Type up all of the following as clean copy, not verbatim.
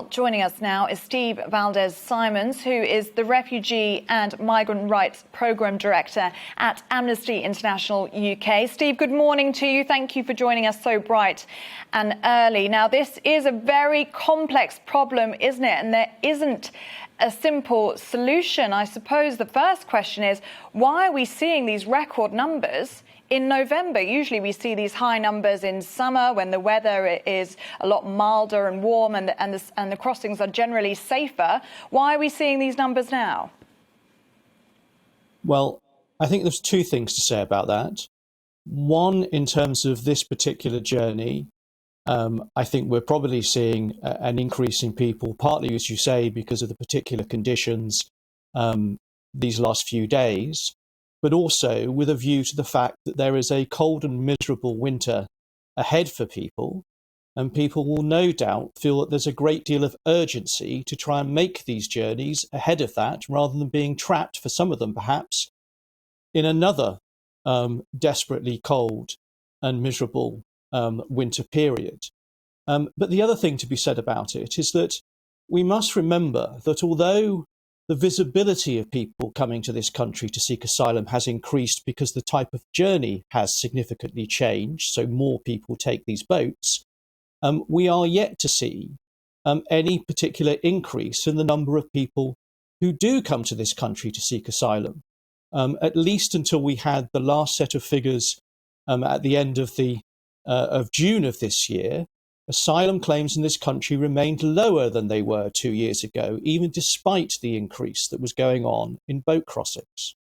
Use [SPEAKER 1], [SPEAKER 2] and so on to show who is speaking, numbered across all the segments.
[SPEAKER 1] Joining us now is Steve Valdez-Simons, who is the Refugee and Migrant Rights Programme Director at Amnesty International UK. Steve, good morning to you. Thank you for joining us so bright and early. Now, this is a very complex problem, isn't it? And there isn't a simple solution. I suppose the first question is, why are we seeing these record numbers in November? Usually we see these high numbers in summer when the weather is a lot milder and warm and the crossings are generally safer. Why are we seeing these numbers now?
[SPEAKER 2] Well, I think there's two things to say about that. One, in terms of this particular journey, I think we're probably seeing an increase in people, partly, as you say, because of the particular conditions these last few days, but also with a view to the fact that there is a cold and miserable winter ahead for people, and people will no doubt feel that there's a great deal of urgency to try and make these journeys ahead of that, rather than being trapped, for some of them perhaps, in another desperately cold and miserable winter period. But the other thing to be said about it is that we must remember that although the visibility of people coming to this country to seek asylum has increased because the type of journey has significantly changed, so more people take these boats, we are yet to see any particular increase in the number of people who do come to this country to seek asylum, at least until we had the last set of figures at the end of June of this year. Asylum claims in this country remained lower than they were 2 years ago, even despite the increase that was going on in boat crossings.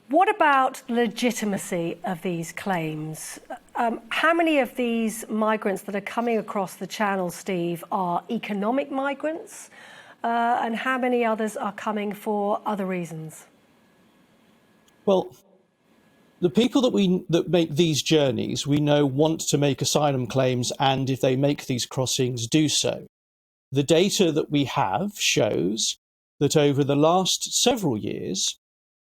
[SPEAKER 3] What about legitimacy of these claims? How many of these migrants that are coming across the channel, Steve, are economic migrants? And how many others are coming for other reasons?
[SPEAKER 2] Well, the people that make these journeys, we know, want to make asylum claims, and if they make these crossings, do so. The data that we have shows that over the last several years,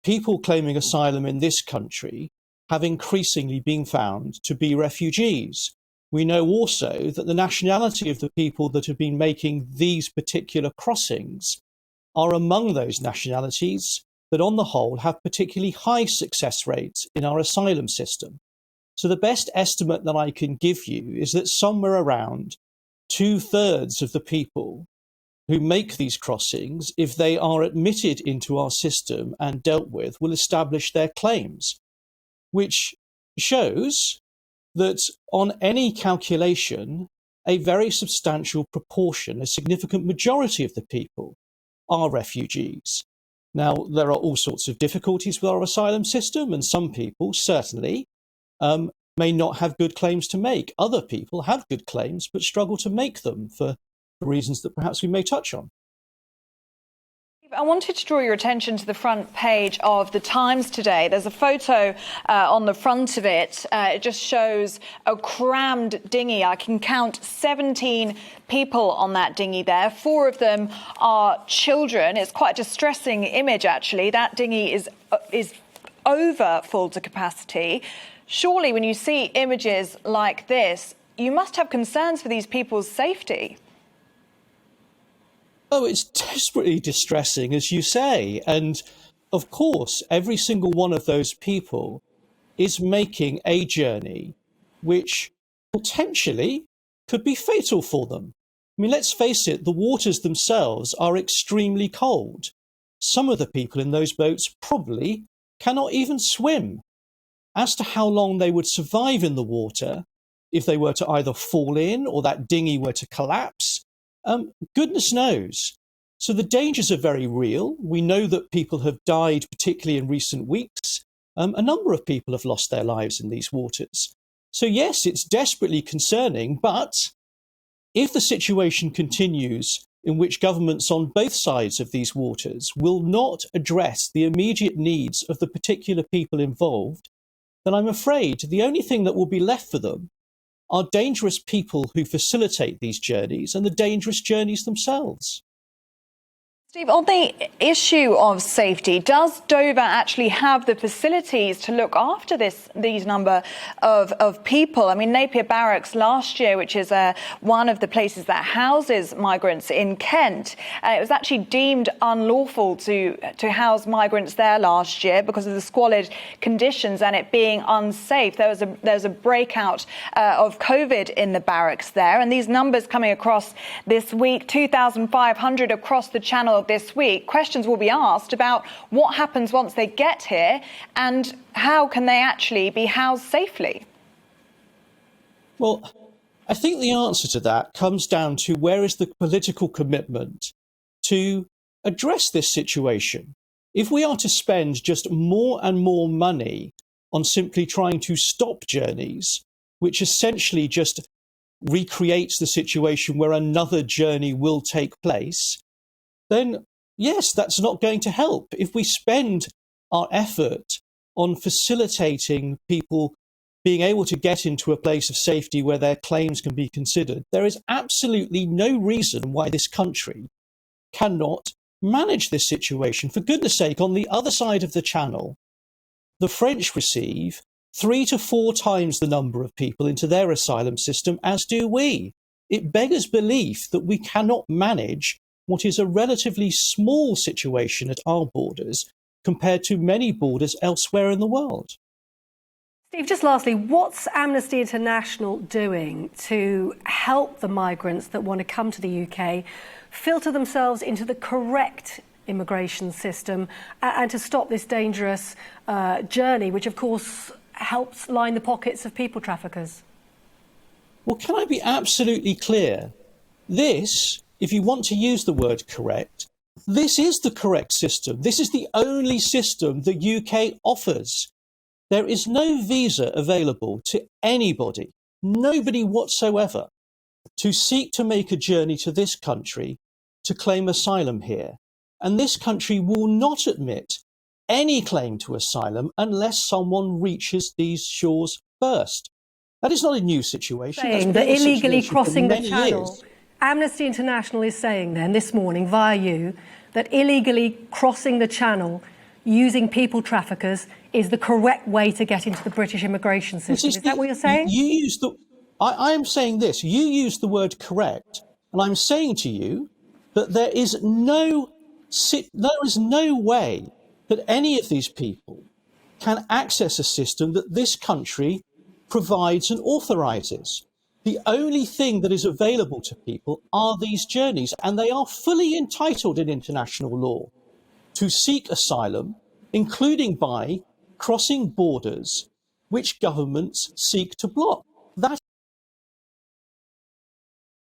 [SPEAKER 2] people claiming asylum in this country have increasingly been found to be refugees. We know also that the nationality of the people that have been making these particular crossings are among those nationalities that on the whole have particularly high success rates in our asylum system. So the best estimate that I can give you is that somewhere around 2/3 of the people who make these crossings, if they are admitted into our system and dealt with, will establish their claims, which shows that on any calculation, a very substantial proportion, a significant majority of the people are refugees. Now, there are all sorts of difficulties with our asylum system, and some people certainly may not have good claims to make. Other people have good claims but struggle to make them for reasons that perhaps we may touch on.
[SPEAKER 1] I wanted to draw your attention to the front page of the Times today. There's a photo on the front of it. It just shows a crammed dinghy. I can count 17 people on that dinghy there. 4 of them are children. It's quite a distressing image, actually. That dinghy is over full to capacity. Surely, when you see images like this, you must have concerns for these people's safety.
[SPEAKER 2] Oh, it's desperately distressing, as you say. And of course, every single one of those people is making a journey which potentially could be fatal for them. I mean, let's face it, the waters themselves are extremely cold. Some of the people in those boats probably cannot even swim. As to how long they would survive in the water if they were to either fall in or that dinghy were to collapse, goodness knows. So the dangers are very real. We know that people have died, particularly in recent weeks. A number of people have lost their lives in these waters. So yes, it's desperately concerning, but if the situation continues in which governments on both sides of these waters will not address the immediate needs of the particular people involved, then I'm afraid the only thing that will be left for them are dangerous people who facilitate these journeys and the dangerous journeys themselves.
[SPEAKER 1] Steve, on the issue of safety, does Dover actually have the facilities to look after these number of people? I mean, Napier Barracks last year, which is one of the places that houses migrants in Kent, it was actually deemed unlawful to house migrants there last year because of the squalid conditions and it being unsafe. There was a breakout of COVID in the barracks there, and these numbers coming across this week, 2,500 across the Channel this week. Questions will be asked about what happens once they get here and how can they actually be housed safely.
[SPEAKER 2] Well, I think the answer to that comes down to where is the political commitment to address this situation. If we are to spend just more and more money on simply trying to stop journeys, which essentially just recreates the situation where another journey will take place, then yes, that's not going to help. If we spend our effort on facilitating people being able to get into a place of safety where their claims can be considered, there is absolutely no reason why this country cannot manage this situation. For goodness sake, on the other side of the Channel, the French receive 3 to 4 times the number of people into their asylum system, as do we. It beggars belief that we cannot manage what is a relatively small situation at our borders compared to many borders elsewhere in the world.
[SPEAKER 3] Steve, just lastly, what's Amnesty International doing to help the migrants that want to come to the UK filter themselves into the correct immigration system and to stop this dangerous journey, which of course helps line the pockets of people traffickers?
[SPEAKER 2] Well, can I be absolutely clear? This, if you want to use the word correct, this is the correct system. This is the only system the UK offers. There is no visa available to anybody, nobody whatsoever, to seek to make a journey to this country to claim asylum here. And this country will not admit any claim to asylum unless someone reaches these shores first. That is not a new situation.
[SPEAKER 3] Saying that illegally crossing the Channel, Amnesty International is saying then this morning via you that illegally crossing the Channel using people traffickers is the correct way to get into the British immigration system. Is that what you're saying?
[SPEAKER 2] I am saying this. You use the word correct, and I'm saying to you that there is no way that any of these people can access a system that this country provides and authorises. The only thing that is available to people are these journeys, and they are fully entitled in international law to seek asylum, including by crossing borders which governments seek to block.